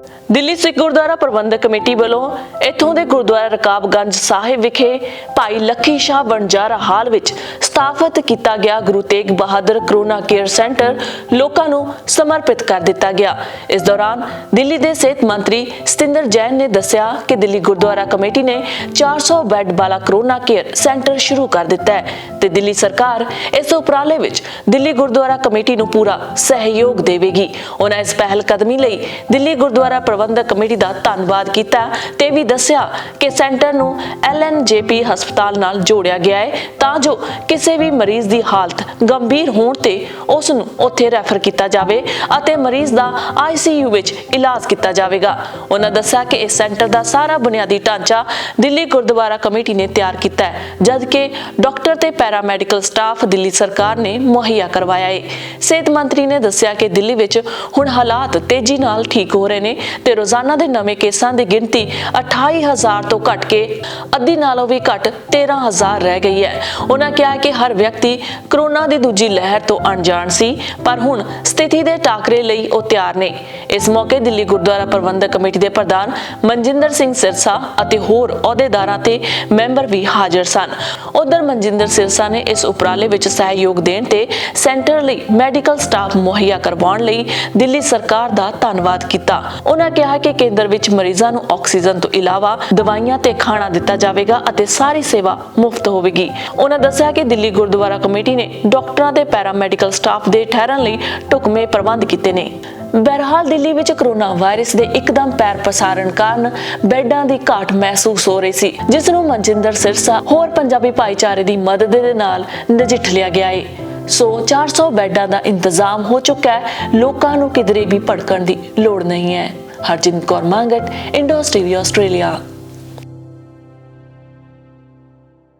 दिल्ली सिख गुरुद्वारा प्रबंधक कमेटी वालों इत्थों के गुरुद्वारा रकाबगंज साहिब विखे भाई लखी शाह बंजारा हाल विच स्थापित किया गया Guru Tegh Bahadur corona care centre लोगों को समर्पित कर दिता गया। इस दौरान दिल्ली के सेहत मंत्री सतिंदर जैन ने दस्सिया कि दिल्ली गुरुद्वारा कमेटी ने 400 बैड वाला कोरोना केयर सेंटर शुरू कर दिता है ते दिल्ली सरकार इस उपराले विच दिल्ली गुरुद्वारा कमेटी को पूरा सहयोग देवेगी। उन्हें इस पहल कदमी लई दिल्ली गुरुद्वारा प्रबंधक कमेटी का धन्यवाद किया ते भी दस्सिया कि सेंटर नूं LNJP हस्पताल नाल जोड़िया गया है तां जो किसी भी मरीज की हालत गंभीर होण ते उस नूं उत्थे रैफर किया जावे अते मरीज का ICU विच इलाज किया जावेगा। उन्होंने दस्सिया कि इस सेंटर का सारा बुनियादी ढांचा दिल्ली गुरुद्वारा कमेटी ने तैयार किया है जबकि डॉक्टर ते पैरामैडिकल स्टाफ दिल्ली सरकार ने मुहैया करवाया है। सेहत मंत्री ने दस्सिया कि दिल्ली विच हुण हालात तेजी नाल ठीक हो रहे ने ते रोजाना दे नवे केसां दी गिनती 28,000 तो घट के अद्धी नालों भी घट 13,000 रह गई है। उन्होंने कहा कि हर व्यक्ति कोरोना की दूजी लहर तो अणजाण सी पर हुण स्थिति दे टाकरे लई ओ तैयार ने। इस मौके दिल्ली गुरुद्वारा प्रबंधक कमेटी के प्रधान मनजिंदर सिंह सिरसा अते होर अहुदेदारां ते मैंबर भी हाजिर सन। उधर मनजिंदर सिरसा ने इस उपराले विच सहयोग देण ते सेंटर लई मैडिकल स्टाफ मुहैया करवाउण लई दिल्ली सरकार का धन्नवाद किया। उन्होंने कहा कि केंद्र विच मरीजां नूं ऑक्सीजन तो इलावा दवाइयां ते खाना दिता जाएगा अते सारी सेवा मुफ्त होवेगी। उन्होंने दस्सिया कि दिल्ली गुरुद्वारा कमेटी ने डॉक्टरां ते पैरामैडिकल स्टाफ दे ठहरन लई ढुकवें प्रबंध कीते ने। बहरहाल दिल्ली विच कोरोना वायरस के एकदम पैर पसारण कारण बैडां की घाट महसूस हो रही सी जिस नूं मनजिंदर सिरसा होर पंजाबी भाईचारे की मदद दे नाल नजिठ लिया गया है। सो 400 बैडां का इंतजाम हो चुका है, लोकां नूं किधरे भी भड़कण की लोड़ नहीं है। हरजिंद कौर मांगट, इंडोस टीवी ऑस्ट्रेलिया।